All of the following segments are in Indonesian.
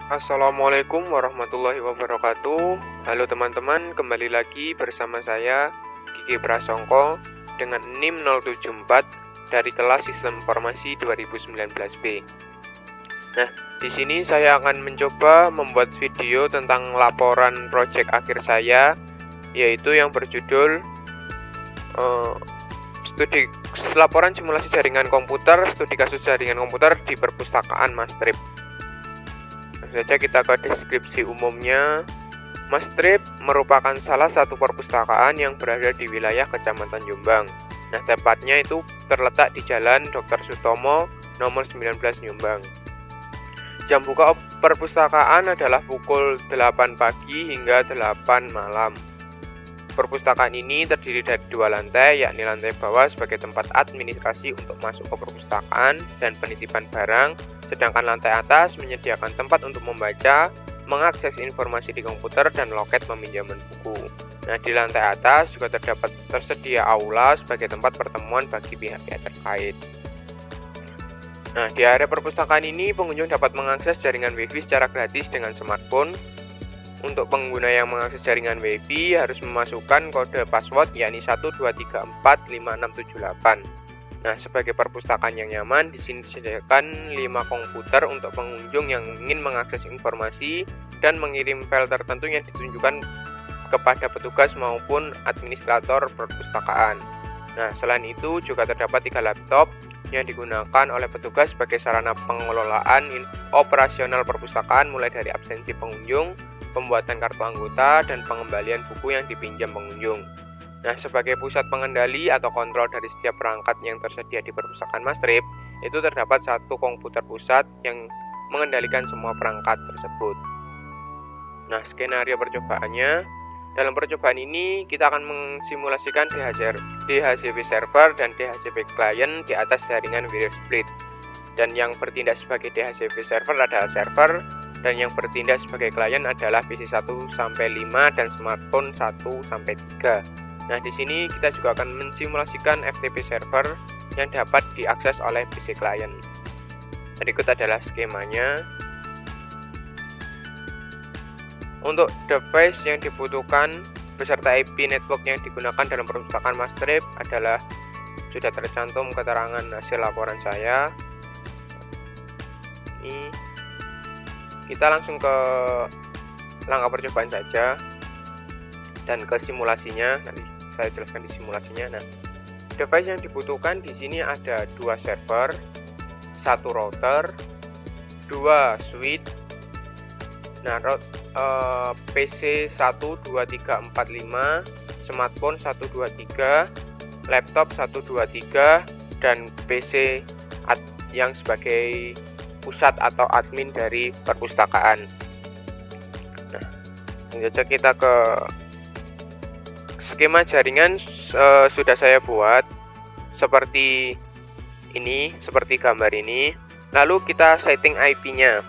Assalamualaikum warahmatullahi wabarakatuh. Halo teman-teman, kembali lagi bersama saya Gigi Prasongko dengan NIM 074 dari kelas Sistem Informasi 2019B. Nah, di sini saya akan mencoba membuat video tentang laporan proyek akhir saya, yaitu yang berjudul studi laporan simulasi jaringan komputer, studi kasus jaringan komputer di perpustakaan Mastrip. Saja kita ke deskripsi umumnya. Mastrip merupakan salah satu perpustakaan yang berada di wilayah Kecamatan Jombang. Nah, tepatnya itu terletak di Jalan Dr. Sutomo nomor 19 Jombang. Jam buka perpustakaan adalah pukul 8 pagi hingga 8 malam. Perpustakaan ini terdiri dari 2 lantai, yakni lantai bawah sebagai tempat administrasi untuk masuk ke perpustakaan dan penitipan barang, sedangkan lantai atas menyediakan tempat untuk membaca, mengakses informasi di komputer, dan loket peminjaman buku. Nah, di lantai atas juga tersedia aula sebagai tempat pertemuan bagi pihak-pihak terkait. Nah, di area perpustakaan ini pengunjung dapat mengakses jaringan WiFi secara gratis dengan smartphone. Untuk pengguna yang mengakses jaringan WiFi harus memasukkan kode password yakni 12345678. Nah, sebagai perpustakaan yang nyaman, di sini disediakan 5 komputer untuk pengunjung yang ingin mengakses informasi dan mengirim file tertentu yang ditunjukkan kepada petugas maupun administrator perpustakaan. Nah, selain itu juga terdapat 3 laptop yang digunakan oleh petugas sebagai sarana pengelolaan operasional perpustakaan, mulai dari absensi pengunjung, pembuatan kartu anggota, dan pengembalian buku yang dipinjam pengunjung. Nah, sebagai pusat pengendali atau kontrol dari setiap perangkat yang tersedia di perpustakaan Mastrip, itu terdapat 1 komputer pusat yang mengendalikan semua perangkat tersebut. Nah, skenario percobaannya, dalam percobaan ini kita akan mensimulasikan DHCP server dan DHCP client di atas jaringan Wireless Split. Dan yang bertindak sebagai DHCP server adalah server, dan yang bertindak sebagai klien adalah PC 1-5 dan smartphone 1-3. Nah, di sini kita juga akan mensimulasikan FTP server yang dapat diakses oleh PC klien. Berikut adalah skemanya. Untuk device yang dibutuhkan beserta IP network yang digunakan dalam perpustakaan Mastrip adalah sudah tercantum keterangan hasil laporan saya. Ini kita langsung ke langkah percobaan saja dan ke simulasinya. Nanti saya jelaskan di simulasinya. Nah, device yang dibutuhkan di sini ada 2 server, 1 router, 2 switch. Nah, PC 12345, smartphone 123, laptop 123, dan PC yang sebagai pusat atau admin dari perpustakaan. Nah, saja kita ke skema jaringan. Sudah saya buat seperti ini, seperti gambar ini. Lalu kita setting IP-nya.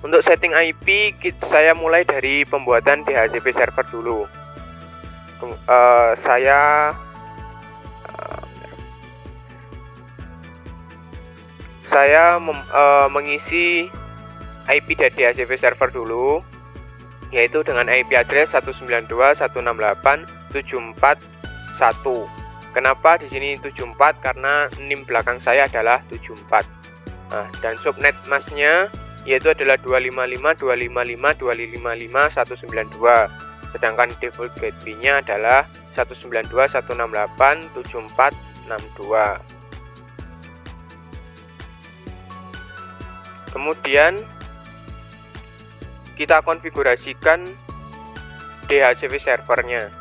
Untuk setting IP, saya mulai dari pembuatan DHCP server dulu. Saya mengisi IP dari DHCP server dulu, yaitu dengan IP address 192.168.741. Kenapa di sini 74? Karena NIM belakang saya adalah 74. Nah, dan subnet masknya yaitu adalah 255.255.255.192. Sedangkan default gateway-nya adalah 192.168.7462. Kemudian kita konfigurasikan DHCP servernya.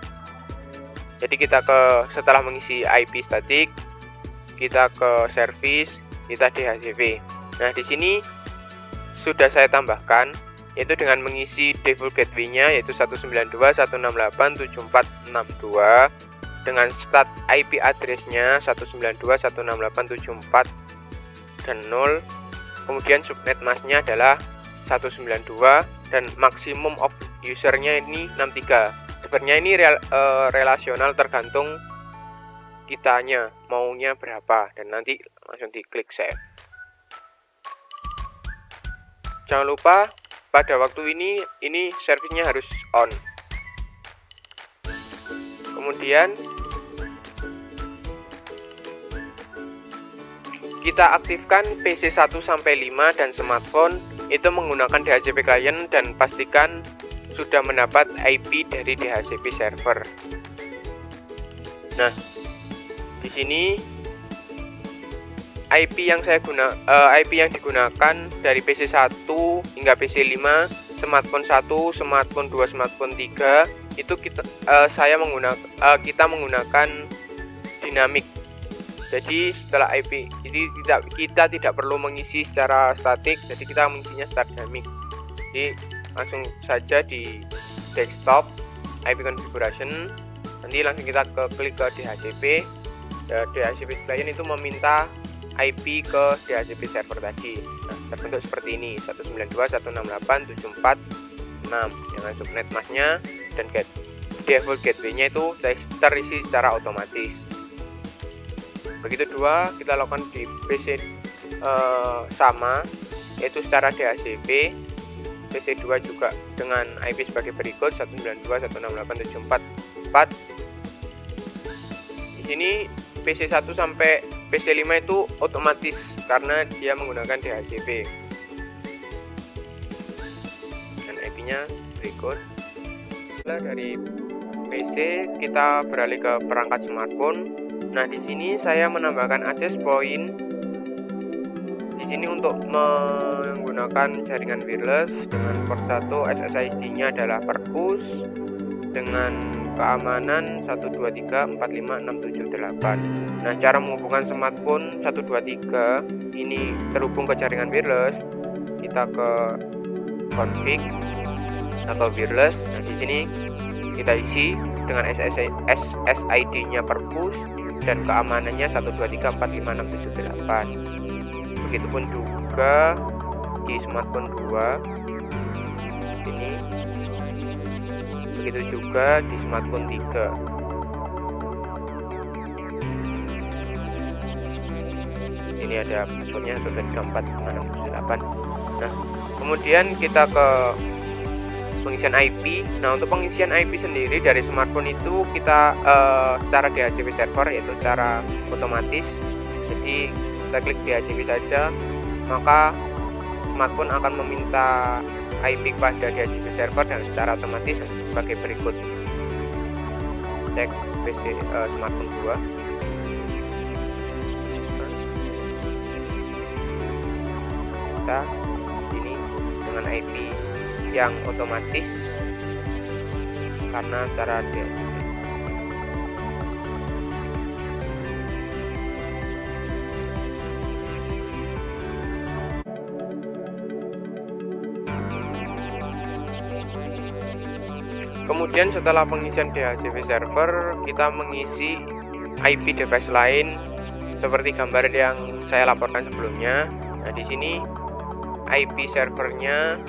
Jadi kita setelah mengisi IP statik, kita ke service, kita DHCP. Nah, di sini sudah saya tambahkan, yaitu dengan mengisi default gateway-nya yaitu 192.168.7462 dengan start IP address-nya 192.168.74 dan 0. Kemudian subnet masknya adalah 192 dan maksimum of usernya ini 63. Sebenarnya ini relasional, tergantung kitanya maunya berapa, dan nanti langsung diklik save. Jangan lupa pada waktu ini servisnya harus on. Kemudian kita aktifkan PC 1 sampai 5 dan smartphone itu menggunakan DHCP client dan pastikan sudah mendapat IP dari DHCP server. Nah, di sini IP yang digunakan dari PC 1 hingga PC 5, smartphone 1, smartphone 2, smartphone 3 itu kita menggunakan dinamik. Jadi setelah IP kita tidak perlu mengisi secara statik, jadi kita mengisinya secara dinamik. Jadi langsung saja di desktop IP configuration, nanti langsung kita klik ke DHCP. DHCP client itu meminta IP ke DHCP server tadi. Nah, terbentuk seperti ini, 192.168.74.6 dengan subnet masknya dan default gateway-nya itu terisi secara otomatis. Begitu juga kita lakukan di PC sama, yaitu secara DHCP. PC 2 juga dengan IP sebagai berikut, 192.168.74.4. Di sini PC 1 sampai PC 5 itu otomatis karena dia menggunakan DHCP. Dan IP-nya berikut. Setelah dari PC kita beralih ke perangkat smartphone. Nah, di sini saya menambahkan access point. Di sini untuk menggunakan jaringan wireless dengan port 1 SSID-nya adalah perpus dengan keamanan 123.45.678. Nah, cara menghubungkan smartphone 123 ini terhubung ke jaringan wireless, kita ke config atau wireless. Nah, di sini kita isi dengan SSID-nya perpus dan keamanannya 123.45.678. Begitupun juga di smartphone 2 ini. Begitu juga di smartphone 3. Ini ada passwordnya 123.45.678. Nah, kemudian kita ke pengisian IP. Nah, untuk pengisian IP sendiri dari smartphone itu kita secara DHCP server, yaitu secara otomatis. Jadi kita klik DHCP saja, maka smartphone akan meminta IP kepada DHCP server dan secara otomatis sebagai berikut. Cek PC smartphone 2. Kita ini dengan IP yang otomatis karena cara DHCP. Kemudian setelah pengisian DHCP server, kita mengisi IP device lain seperti gambar yang saya laporkan sebelumnya. Nah, di sini IP servernya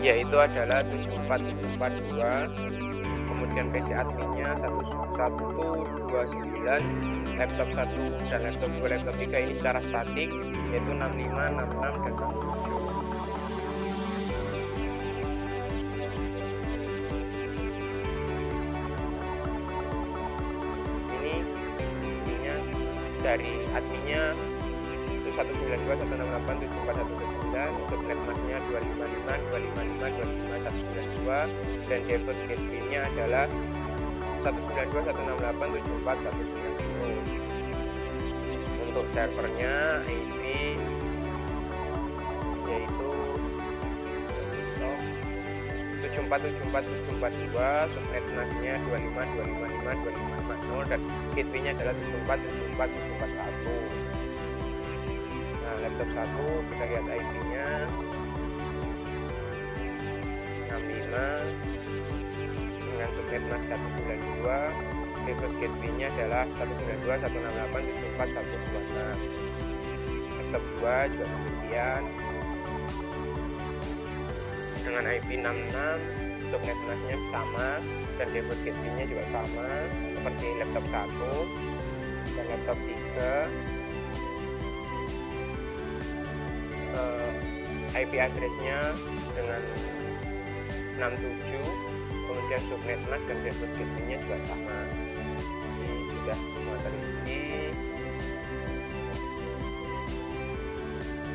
yaitu adalah 74742, kemudian PC adminnya 1129, laptop 1 dan laptop 2, laptop 3 ini secara statik yaitu 65, 66 dan 67. Dari adminnya 192.168.74.179, subnet masknya 255.255.255.192 dan default gateway-nya adalah 192.168.74.190. Untuk servernya IP yaitu 74.74.142, subnet masknya 25255.255.250 dan gateway-nya adalah 74.74.141. Nah, laptop 1 kita lihat IP-nya 65 dengan subnet mask 192, default gateway-nya adalah 192.168.74.126. Laptop 2 juga demikian dengan IP 66, subnet masknya sama dan default gateway-nya juga sama seperti laptop 1 dan laptop 3. IP address-nya dengan 67, kemudian subnet mask dan network gateway-nya juga sama. Ini sudah semua terisi.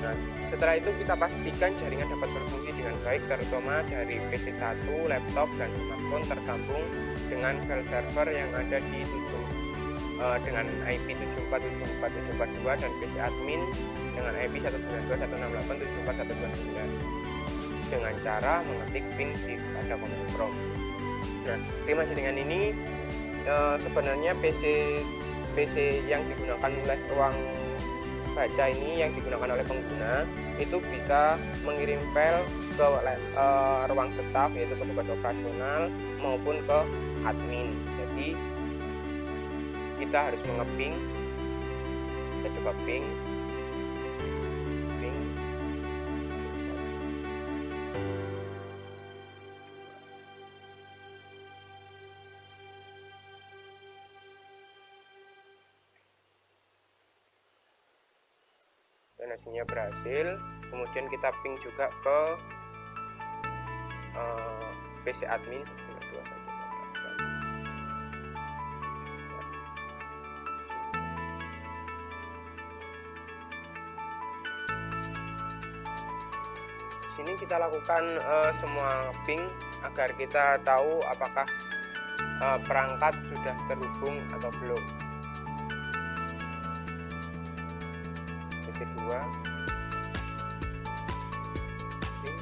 Nah, setelah itu kita pastikan jaringan dapat berfungsi dengan baik, terutama dari PC1, laptop, dan smartphone tersambung dengan file server yang ada di dengan IP 74.74.742 dan PC admin dengan IP 192.168.74.129 dengan cara mengetik ping pada command prompt. Nah, 5 jaringan ini sebenarnya PC yang digunakan oleh ruang baca ini, yang digunakan oleh pengguna, itu bisa mengirim file ke ruang staf, yaitu petugas operasional, maupun ke admin. Jadi kita harus mengeping. Kita coba ping. Dan hasilnya berhasil. Kemudian kita ping juga ke PC admin. Sini kita lakukan semua ping agar kita tahu apakah perangkat sudah terhubung atau belum. PC2 ping.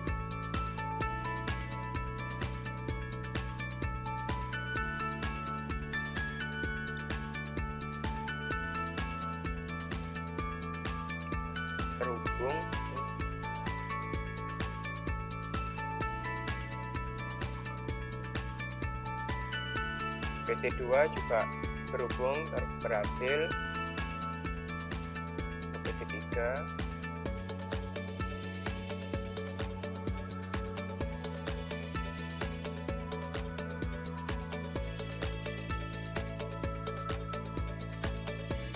Terhubung. PC2 juga berhubung, berhasil. PC3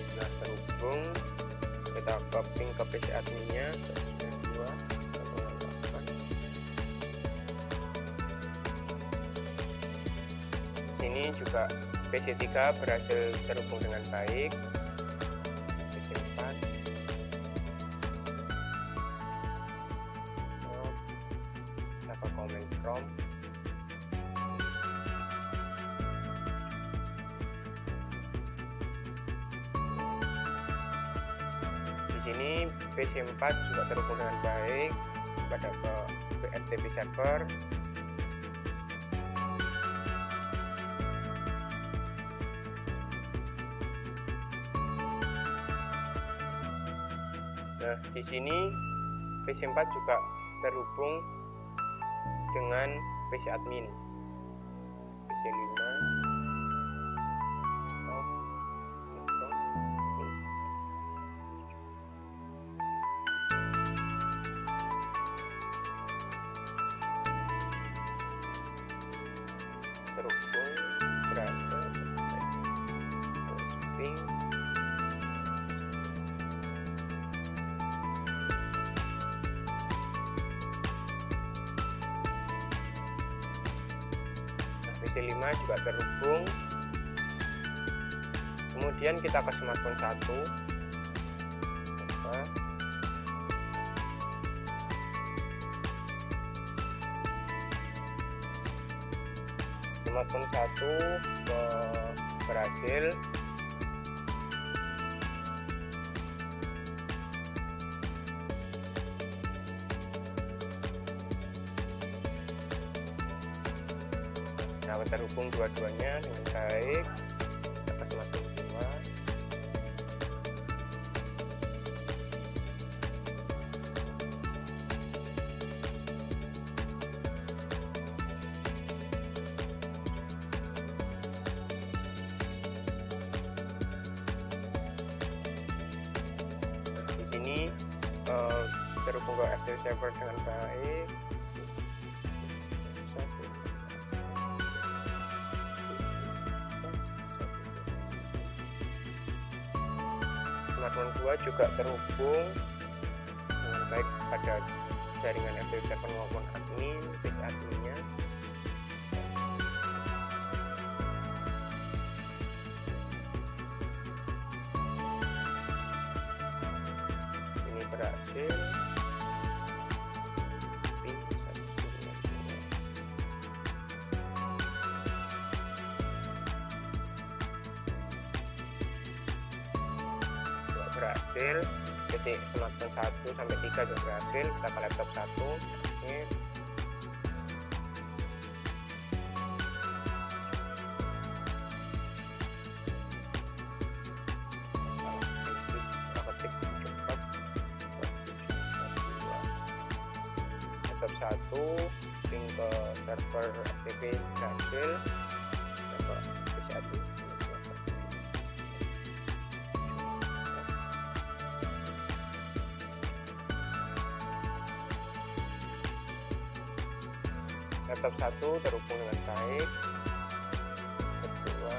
sudah terhubung. Kita copying ke PC adminnya. Ini juga PC3 berhasil terhubung dengan baik. PC4 kita ke command prompt. Di sini PC4 juga terhubung dengan baik pada ke VRTP server. Nah, di sini PC4 juga terhubung dengan PC admin. PC5 terhubung, berhasil. Ping. PC5 juga terhubung. Kemudian kita ke smartphone 1. Smartphone 1 berhasil. Nah, terhubung dua-duanya dengan baik. Dapat smartphone 2. Di sini terhubung ke FTP server dengan baik. Smartphone 2 juga terhubung dengan baik pada jaringan FTP server maupun admin, PC adminnya. Ini berhasil. Berhasil. PC smartphone 1 sampai 3 juga berhasil. Kita ke laptop 1. Ini laptop 1 ping ke server FTP berhasil. PC admin. Laptop 1 terhubung dengan baik. Kedua,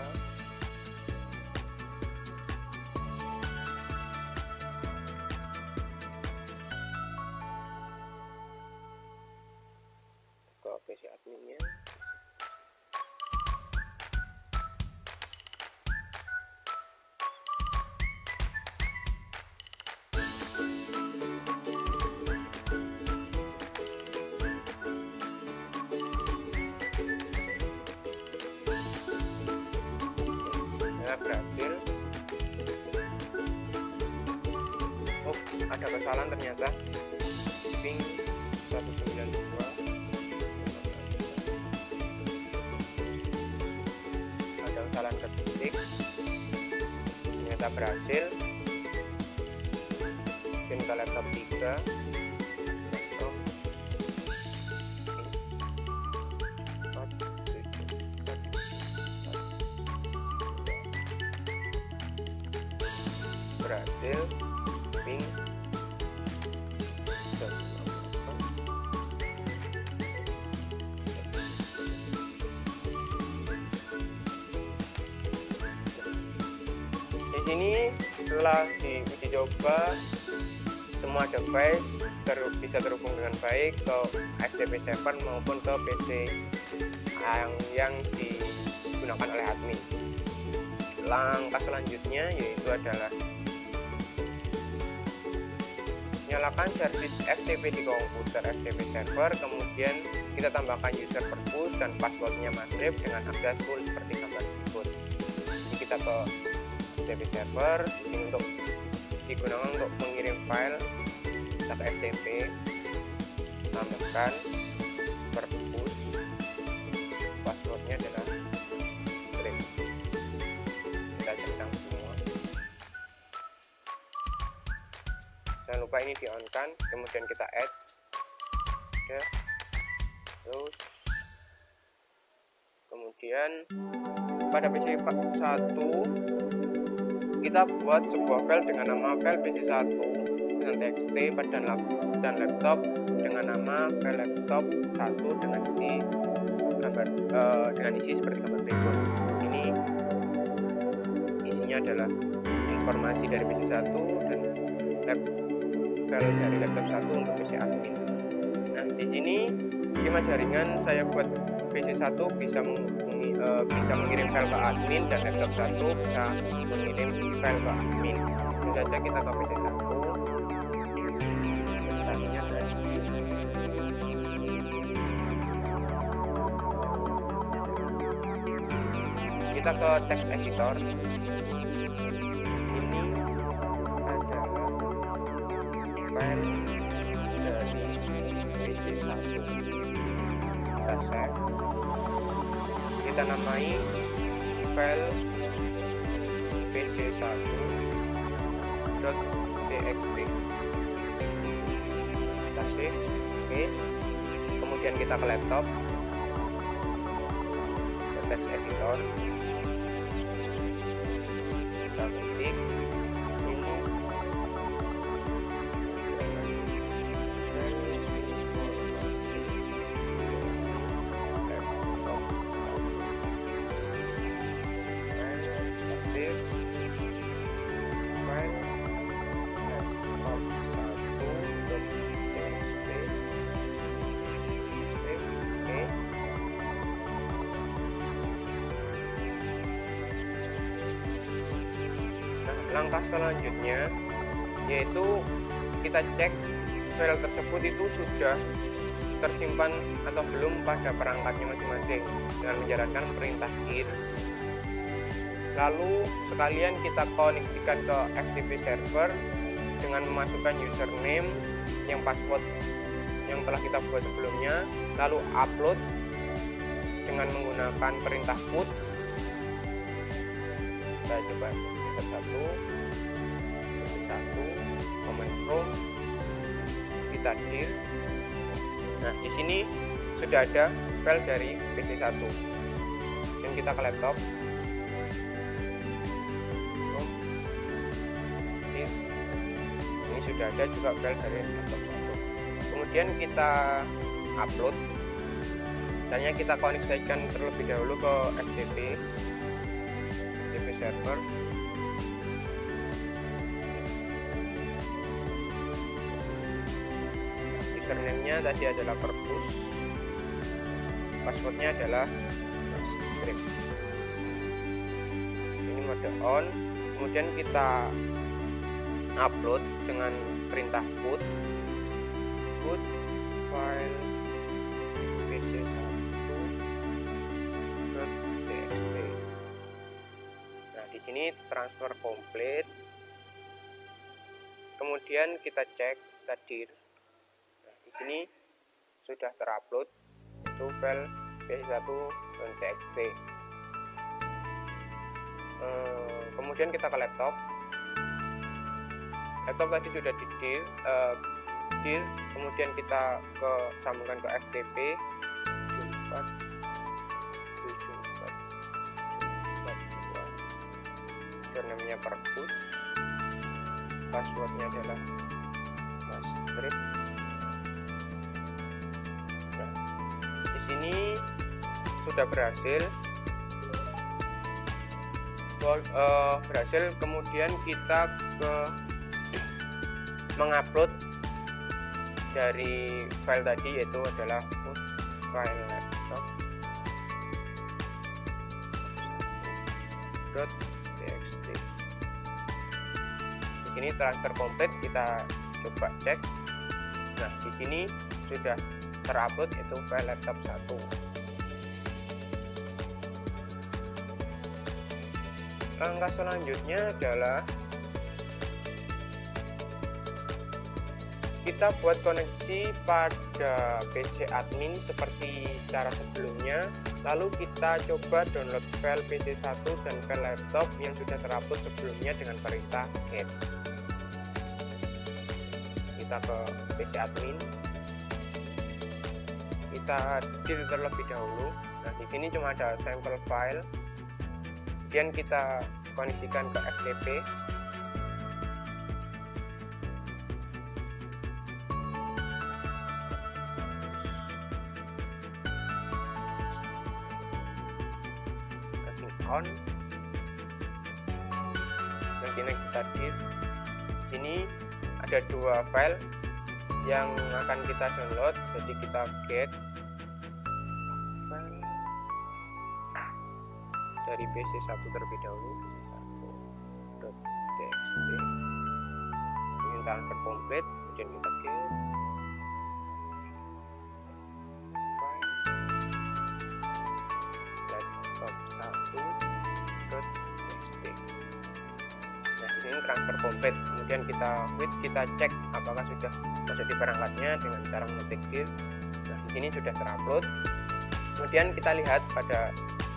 ke PC adminnya. Berhasil. Oh, ada kesalahan ternyata. Ping 192. Ada kesalahan ketik. Ternyata berhasil. Pin ke laptop 3. Berhasil. Ping di sini setelah diuji coba semua device bisa terhubung dengan baik ke FTP server maupun ke PC yang digunakan oleh admin. Langkah selanjutnya yaitu adalah nyalakan servis FTP di komputer FTP server, kemudian kita tambahkan user perpus dan passwordnya masrif dengan akses full seperti gambar berikut. Jadi kita ke FTP server, ini untuk digunakan untuk mengirim file, kita ke FTP, tambahkan perpus, passwordnya adalah strip. Kita centang semua. Jangan lupa ini di on kan, kemudian kita add ya. Terus kemudian pada PC 1 kita buat sebuah file dengan nama file PC1 dengan txt dan laptop dengan nama file laptop 1 dengan isi gambar dengan isi seperti gambar berikut. Ini isinya adalah informasi dari PC1 dan file dari laptop 1 untuk PC admin. Nah, di sini skema jaringan saya buat PC1 bisa mengirim file ke admin dan laptop 1 bisa mengirim file ke admin. Tentu saja kita ke PC1. Misalnya kita ke text editor. File dari PC1 kita save, kita namai file pc1.txt, kita save, oke. Kemudian kita ke laptop, ke text editor, kita ketik ini Langkah selanjutnya yaitu kita cek file tersebut itu sudah tersimpan atau belum pada perangkatnya masing-masing dengan menjalankan perintah dir. Lalu sekalian kita koneksikan ke FTP server dengan memasukkan username yang password yang telah kita buat sebelumnya, lalu upload dengan menggunakan perintah put. Kita coba satu command prompt, kita dir. Nah, di sini sudah ada file dari PC1. Dan kita ke laptop. Ini sudah ada juga file dari laptop 1. Kemudian kita upload. Misalnya kita koneksikan terlebih dahulu ke FTP server. Username-nya tadi adalah perpus, passwordnya adalah script. Ini mode on. Kemudian kita upload dengan perintah put file pc1.txt. Nah, di sini transfer komplit. Kemudian kita cek tadi. Ini sudah terupload itu file pc1.txt. Kemudian kita ke laptop tadi sudah di dir, kemudian kita sambungkan ke FTP 747442, username-nya perpus, passwordnya adalah script. Ini sudah berhasil, kemudian kita mengupload dari file tadi, yaitu adalah file laptop.txt. Di sini transfer komplit, kita coba cek. Nah, di sini sudah terupload itu file laptop 1. Langkah selanjutnya adalah kita buat koneksi pada PC admin seperti cara sebelumnya, lalu kita coba download file PC1 dan file laptop yang sudah terupload sebelumnya dengan perintah get. Kita ke PC admin, kita dir terlebih dahulu. Nah, di sini cuma ada sampel file. Kemudian kita koneksikan ke FTP. Kasih on. Dan kini kita dir. Sini ada dua file yang akan kita download, jadi kita get file dari PC1 terlebih dahulu, pc1.txt. Ini transfer komplit, kemudian kita get file laptop1.txt. Nah, ini transfer komplit. Kemudian kita cek apakah sudah masuk di perangkatnya dengan cara mengetik dir. Nah, di sini sudah terupload. Kemudian kita lihat pada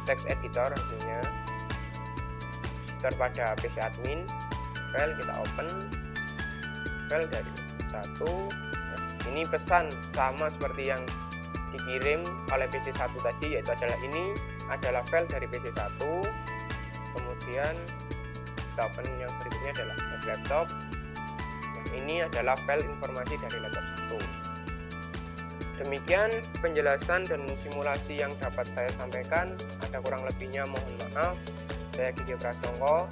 text editor, hasilnya pada PC admin file, kita open file dari 1. Nah, ini pesan sama seperti yang dikirim oleh PC1 tadi, yaitu adalah ini adalah file dari PC1. Kemudian kita open yang berikutnya adalah laptop. Nah, ini adalah file informasi dari laptop 1. Demikian penjelasan dan simulasi yang dapat saya sampaikan. Ada kurang lebihnya mohon maaf. Saya Gigi Prasongko.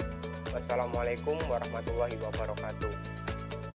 Wassalamualaikum warahmatullahi wabarakatuh.